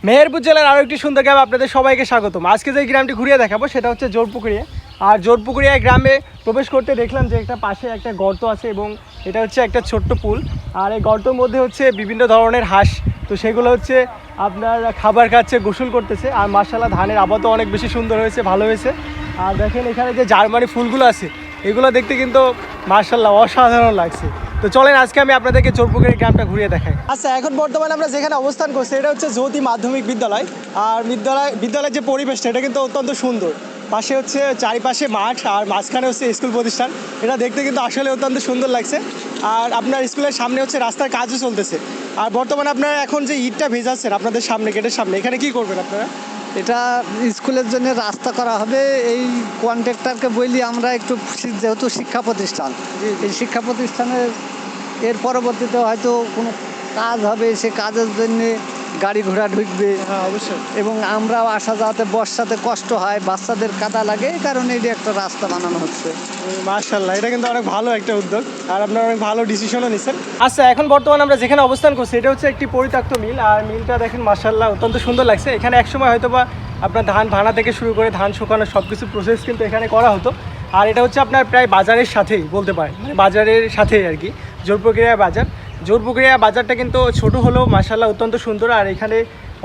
মেহেরপুর জেলার আরও একটি সুন্দর গ্রামে আপনাদের সবাইকে স্বাগতম। আজকে যে গ্রামটি ঘুরিয়ে দেখাবো সেটা হচ্ছে জোরপুকুরিয়া। আর জোরপুকুরিয়া গ্রামে প্রবেশ করতে দেখলাম যে একটা পাশে একটা গর্ত আছে এবং এটা হচ্ছে একটা ছোট্ট পুল। আর এই গর্তের মধ্যে হচ্ছে বিভিন্ন ধরনের হাঁস, তো সেগুলো হচ্ছে আপনার খাবার খাচ্ছে, গোসল করতেছে। আর মাশাআল্লাহ ধানের আবাদও অনেক বেশি সুন্দর হয়েছে, ভালো হয়েছে। আর দেখেন এখানে যে জার্মানি ফুলগুলো আছে এগুলো দেখতে কিন্তু মাশাআল্লাহ অসাধারণ লাগছে। তো চলেন আজকে আমি আপনাদেরকে জোরপুকুরিয়া গ্রামটা ঘুরিয়ে দেখাই। আচ্ছা, এখন বর্তমানে আমরা যেখানে অবস্থান করছি এটা হচ্ছে জ্যোতি মাধ্যমিক বিদ্যালয়। আর বিদ্যালয়ের যে পরিবেশটা এটা কিন্তু অত্যন্ত সুন্দর। পাশে হচ্ছে চারিপাশে মাঠ আর মাঝখানে হচ্ছে স্কুল প্রতিষ্ঠান। এটা দেখতে কিন্তু আসলে অত্যন্ত সুন্দর লাগছে। আর আপনার স্কুলের সামনে হচ্ছে রাস্তার কাজও চলতেছে। আর বর্তমানে আপনারা এখন যে ইটটা ভেজাচ্ছেন আপনাদের সামনে, গেটের সামনে, এখানে কি করবেন আপনারা? এটা স্কুলের জন্য রাস্তা করা হবে। এই কন্ট্রাক্টরকে বলি আমরা একটু, যেহেতু শিক্ষা প্রতিষ্ঠান, এই শিক্ষা প্রতিষ্ঠানের এর পরবর্তীতে হয়তো কোনো কাজ হবে, সে কাজের জন্যে গাড়ি ঘোড়া ঢুকবে। হ্যাঁ, অবশ্যই। এবং আমরাও আসা যাওয়াতে বর্ষাতে কষ্ট হয়, বাচ্চাদের কাদা লাগে, এই কারণে এটি একটা রাস্তা বানানো হচ্ছে। মাশাআল্লাহ, এটা কিন্তু অনেক ভালো একটা উদ্যোগ আর আপনারা অনেক ভালো ডিসিশনও নিচ্ছেন। আচ্ছা, এখন বর্তমানে আমরা যেখানে অবস্থান করছি এটা হচ্ছে একটি পরিত্যক্ত মিল। আর মিলটা দেখেন মাশাআল্লাহ অত্যন্ত সুন্দর লাগছে। এখানে একসময় হয়তো বা আপনার ধান ভাঙা থেকে শুরু করে ধান শুকানো সব কিছু প্রসেস কিন্তু এখানে করা হতো। আর এটা হচ্ছে আপনার প্রায় বাজারের সাথেই বলতে পারেন, মানে বাজারের সাথেই আর কি, জোরপুকুরিয়া বাজার। জোরপুকুরিয়া বাজারটা কিন্তু ছোট হলেও মাশাআল্লাহ অত্যন্ত সুন্দর। আর এখানে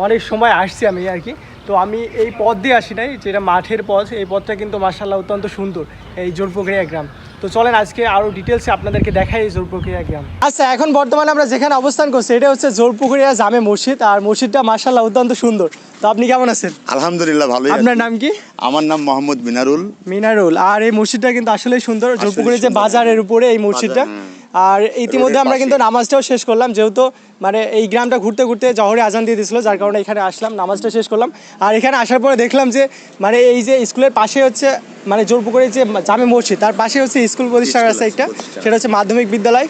অনেক সময় আসছি আমি আর কি, তো আমি এই পথ দিয়ে আসি নাই, যেটা মাঠের পথ, এই পথটা কিন্তু মাশাআল্লাহ অত্যন্ত সুন্দর এই জোরপুকুরিয়া গ্রাম। তো চলেন আজকে আরও ডিটেলসে আপনাদেরকে দেখাই এই জোরপুকুরিয়া গ্রাম। আচ্ছা, এখন বর্তমানে আমরা যেখানে অবস্থান করছি এটা হচ্ছে জোরপুকুরিয়া জামে মসজিদ। আর মসজিদটা মাশাআল্লাহ অত্যন্ত সুন্দর। তো আপনি কেমন আছেন? আলহামদুলিল্লাহ ভালোই। আপনার নাম কি? আমার নাম মোহাম্মদ মিনারুল। মিনারুল। আর এই মসজিদটা কিন্তু আসলেই সুন্দর, জোরপুকুরিয়া যে বাজারের উপরে এই মসজিদটা। আর ইতিমধ্যে আমরা কিন্তু নামাজটাও শেষ করলাম, যেহেতু মানে এই গ্রামটা ঘুরতে ঘুরতে জহরে আজান দিয়ে দিয়েছিল, যার কারণে এখানে আসলাম, নামাজটা শেষ করলাম। আর এখানে আসার পরে দেখলাম যে মানে এই যে স্কুলের পাশে হচ্ছে মানে জোরপুকুরিয়া যে জামে মসজিদ, তার পাশে হচ্ছে স্কুল প্রতিষ্ঠান আছে একটা, সেটা হচ্ছে মাধ্যমিক বিদ্যালয়।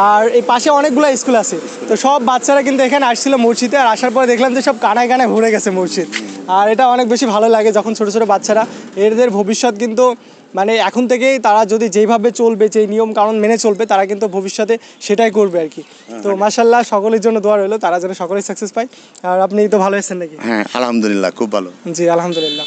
আর এই পাশে অনেকগুলো স্কুল আছে। তো সব বাচ্চারা কিন্তু এখানে আসছিল মসজিদে। আর আসার পরে দেখলাম যে সব কানায় কানায় ভরে গেছে মসজিদ। আর এটা অনেক বেশি ভালো লাগে যখন ছোটো ছোটো বাচ্চারা, এদের ভবিষ্যৎ কিন্তু মানে এখন থেকেই তারা যদি যেইভাবে চলবে, যেই নিয়ম কানুন মেনে চলবে, তারা কিন্তু ভবিষ্যতে সেটাই করবে আর কি। তো মাশাআল্লাহ সকলের জন্য দোয়া রইলো, তারা যেন সকলেই সাকসেস পায়। আর আপনি তো ভালো আছেন নাকি? হ্যাঁ আলহামদুলিল্লাহ, খুব ভালো। জি আলহামদুলিল্লাহ।